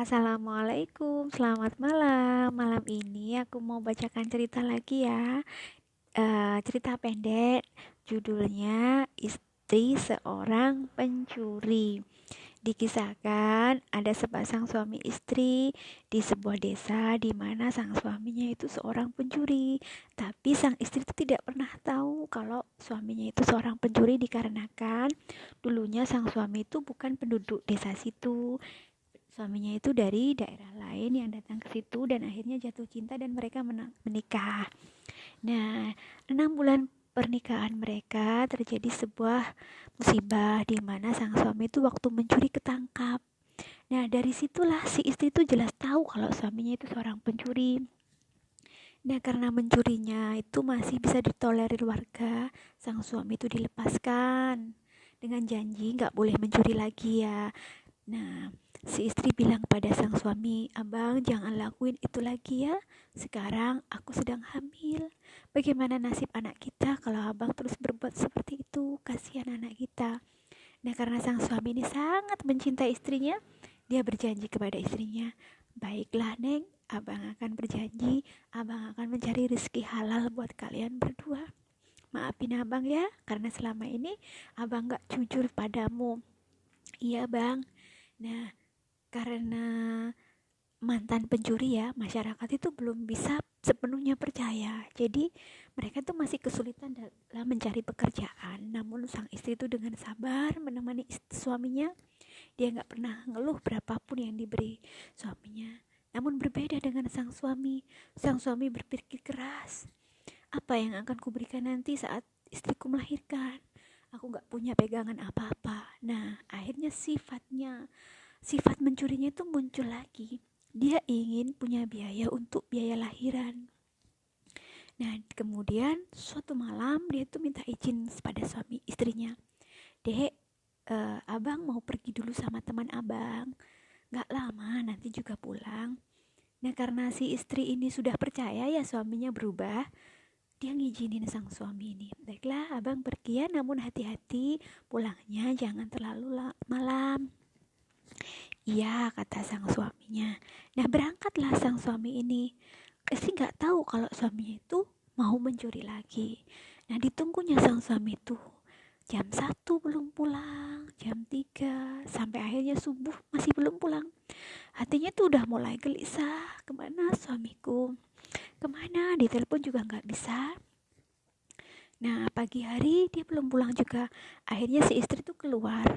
Assalamualaikum, selamat malam. Malam ini aku mau bacakan cerita lagi ya. Cerita pendek, judulnya Istri Seorang Pencuri. Dikisahkan ada sepasang suami istri di sebuah desa di mana sang suaminya itu seorang pencuri. Tapi sang istri itu tidak pernah tahu kalau suaminya itu seorang pencuri dikarenakan dulunya sang suami itu bukan penduduk desa situ. Suaminya itu dari daerah lain yang datang ke situ dan akhirnya jatuh cinta dan mereka menikah. Nah, 6 bulan pernikahan mereka terjadi sebuah musibah di mana sang suami itu waktu mencuri ketangkap. Nah, dari situlah si istri itu jelas tahu kalau suaminya itu seorang pencuri. Nah, karena mencurinya itu masih bisa ditolerir warga, sang suami itu dilepaskan dengan janji nggak boleh mencuri lagi ya. Nah, si istri bilang pada sang suami, "Abang, jangan lakuin itu lagi ya. Sekarang aku sedang hamil. Bagaimana nasib anak kita kalau abang terus berbuat seperti itu? Kasihan anak kita." Nah, karena sang suami ini sangat mencintai istrinya, dia berjanji kepada istrinya, "Baiklah, Neng, abang akan berjanji, abang akan mencari rezeki halal buat kalian berdua. Maafin abang ya, karena selama ini abang gak jujur padamu." "Iya, Bang." Nah, karena mantan pencuri ya, masyarakat itu belum bisa sepenuhnya percaya. Jadi mereka tuh masih kesulitan dalam mencari pekerjaan. Namun sang istri itu dengan sabar menemani suaminya. Dia nggak pernah ngeluh berapapun yang diberi suaminya. Namun berbeda dengan sang suami. Sang suami berpikir keras. Apa yang akan kuberikan nanti saat istriku melahirkan? Aku nggak punya pegangan apa-apa. Nah, akhirnya sifat mencurinya itu muncul lagi. Dia ingin punya biaya untuk biaya lahiran. Nah, kemudian suatu malam dia tuh minta izin pada suami istrinya. "Dek, abang mau pergi dulu sama teman abang. Gak lama, nanti juga pulang." Nah, karena si istri ini sudah percaya ya suaminya berubah, dia ngizinin sang suami ini. "Baiklah, abang pergi ya, namun hati-hati, pulangnya jangan terlalu malam." "Iya," kata sang suaminya. Nah, berangkatlah sang suami ini. Istri nggak tahu kalau suaminya itu mau mencuri lagi. Nah, ditunggunya sang suami itu. Jam 1 belum pulang, jam 3, sampai akhirnya subuh masih belum pulang. Hatinya tuh udah mulai gelisah. Kemana suamiku? Kemana? Ditelepon juga nggak bisa. Nah, pagi hari dia belum pulang juga. Akhirnya si istri tuh keluar.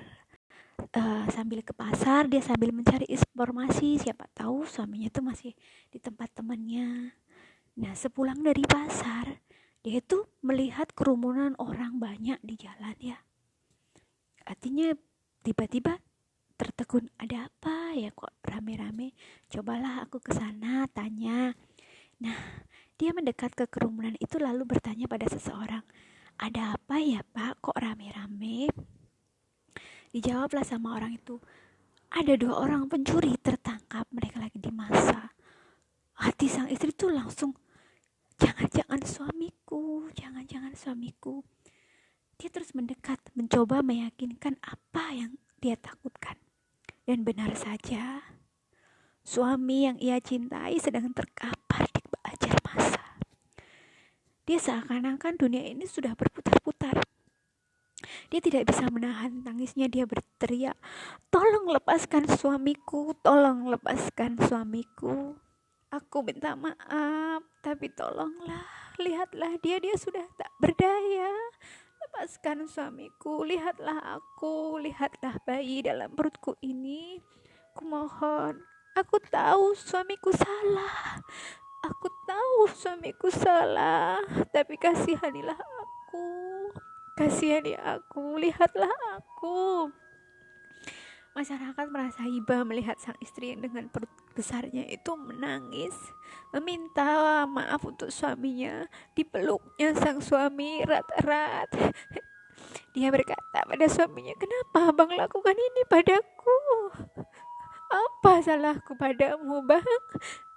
Sambil ke pasar, dia sambil mencari informasi, siapa tahu suaminya itu masih di tempat temannya. Nah, sepulang dari pasar, dia itu melihat kerumunan orang banyak di jalan ya. Artinya tiba-tiba tertegun, ada apa ya kok rame-rame? Cobalah aku ke sana tanya. Nah, dia mendekat ke kerumunan itu lalu bertanya pada seseorang, "Ada apa ya Pak, kok rame-rame?" Dijawablah sama orang itu, "Ada 2 orang pencuri tertangkap, mereka lagi di masa." Hati sang istri tuh langsung, jangan-jangan suamiku, jangan-jangan suamiku. Dia terus mendekat, mencoba meyakinkan apa yang dia takutkan. Dan benar saja, suami yang ia cintai sedang terkapar di ajar masa. Dia seakan-akan dunia ini sudah berputar-putar. Dia tidak bisa menahan tangisnya, dia berteriak, "Tolong lepaskan suamiku, tolong lepaskan suamiku. Aku minta maaf, tapi tolonglah, lihatlah dia sudah tak berdaya. Lepaskan suamiku, lihatlah aku, lihatlah bayi dalam perutku ini. Kumohon, aku tahu suamiku salah. Aku tahu suamiku salah, tapi kasihanilah aku. Kasihani aku, lihatlah aku." Masyarakat merasa iba melihat sang istri yang dengan perut besarnya itu menangis, meminta maaf untuk suaminya. Dipeluknya sang suami erat-erat. Dia berkata pada suaminya, "Kenapa abang lakukan ini padaku? Apa salahku padamu, Bang?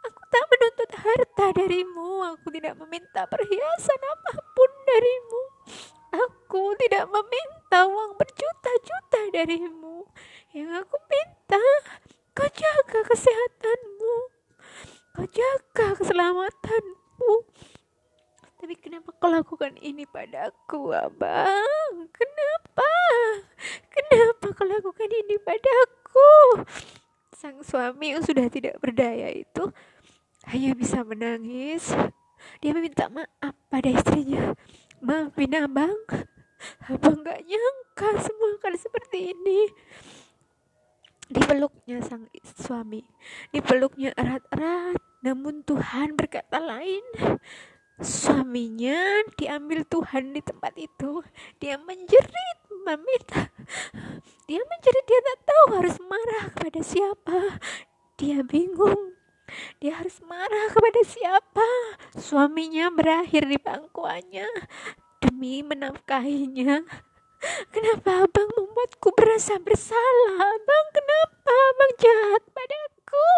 Aku tak menuntut harta darimu. Aku tidak meminta perhiasan apapun darimu. Aku tidak meminta uang berjuta-juta darimu. Yang aku minta, kau jaga kesehatanmu, kau jaga keselamatanmu. Tapi kenapa kau lakukan ini padaku, abang? Kenapa? Kenapa kau lakukan ini padaku? Sang suami yang sudah tidak berdaya itu hanya bisa menangis. Dia meminta maaf pada istrinya. Maafin abang, abang gak nyangka semua akan seperti ini. Dipeluknya sang suami, dipeluknya erat-erat. Namun Tuhan berkata lain. Suaminya diambil Tuhan di tempat itu. Dia menjerit, meminta. Dia menjerit, dia tak tahu harus marah kepada siapa. Dia bingung, dia harus marah kepada siapa. Suaminya berakhir di pangkuannya demi menafkahinya. Kenapa abang membuatku berasa bersalah? Abang, kenapa abang jahat padaku?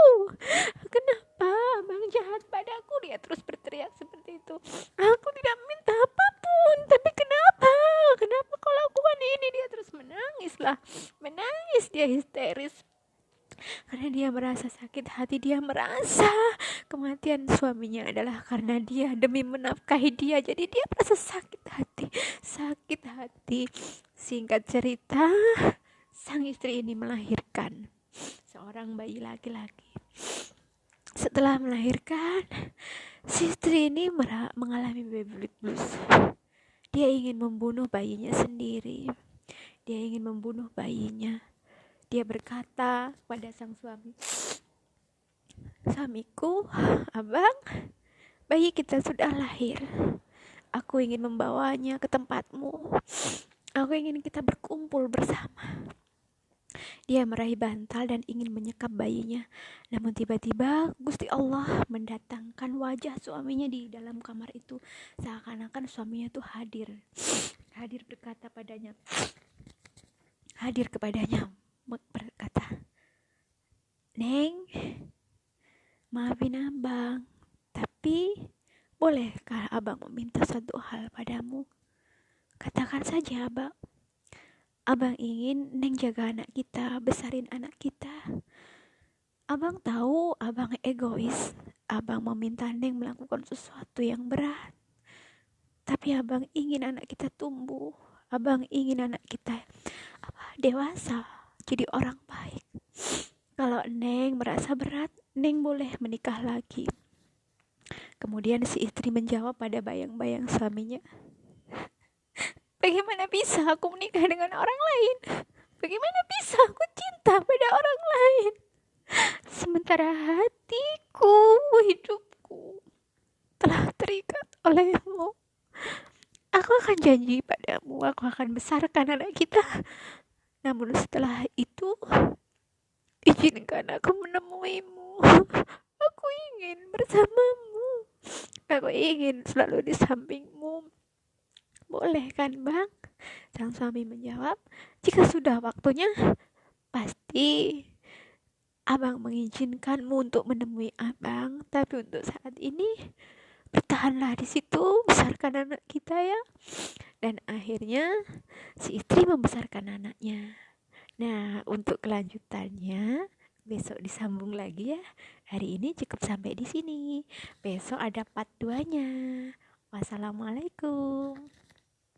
Kenapa abang jahat padaku? Dia terus berteriak seperti itu. Aku tidak minta apapun, tapi kenapa? Kenapa kau lakukan ini? Dia terus menangislah. Menangis, dia histeris. Karena dia merasa sakit hati, dia merasa kematian suaminya adalah karena dia demi menafkahi dia. Jadi dia merasa sakit hati. Singkat cerita, sang istri ini melahirkan seorang bayi laki-laki. Setelah melahirkan, si istri ini mengalami baby blues. Dia ingin membunuh bayinya sendiri. Dia ingin membunuh bayinya. Dia berkata pada sang suami, suamiku, abang, bayi kita sudah lahir. Aku ingin membawanya ke tempatmu. Aku ingin kita berkumpul bersama. Dia meraih bantal dan ingin menyekap bayinya. Namun tiba-tiba Gusti Allah mendatangkan wajah suaminya di dalam kamar itu. Seakan-akan suaminya itu hadir kepadanya. Berkata, Neng, maafin abang, tapi bolehkah abang meminta satu hal padamu? Katakan saja, abang. Abang ingin Neng jaga anak kita, besarin anak kita. Abang tahu abang egois. Abang meminta Neng melakukan sesuatu yang berat. Tapi abang ingin anak kita tumbuh. Abang ingin anak kita dewasa, jadi orang baik. Kalau Neng merasa berat, Neng boleh menikah lagi. Kemudian si istri menjawab pada bayang-bayang suaminya, bagaimana bisa aku menikah dengan orang lain? Bagaimana bisa aku cinta pada orang lain? Sementara hatiku, hidupku telah terikat olehmu. Aku akan janji padamu, aku akan besarkan anak kita. Namun setelah itu, izinkan aku menemuimu. Aku ingin bersamamu. Aku ingin selalu di sampingmu. Boleh kan, Bang? Sang suami menjawab, jika sudah waktunya, pasti abang mengizinkanmu untuk menemui abang. Tapi untuk saat ini, bertahanlah di situ, besarkan anak kita ya. Dan akhirnya si istri membesarkan anaknya. Nah, untuk kelanjutannya besok disambung lagi ya. Hari ini cukup sampai di sini. Besok ada part 2-nya. Wassalamualaikum.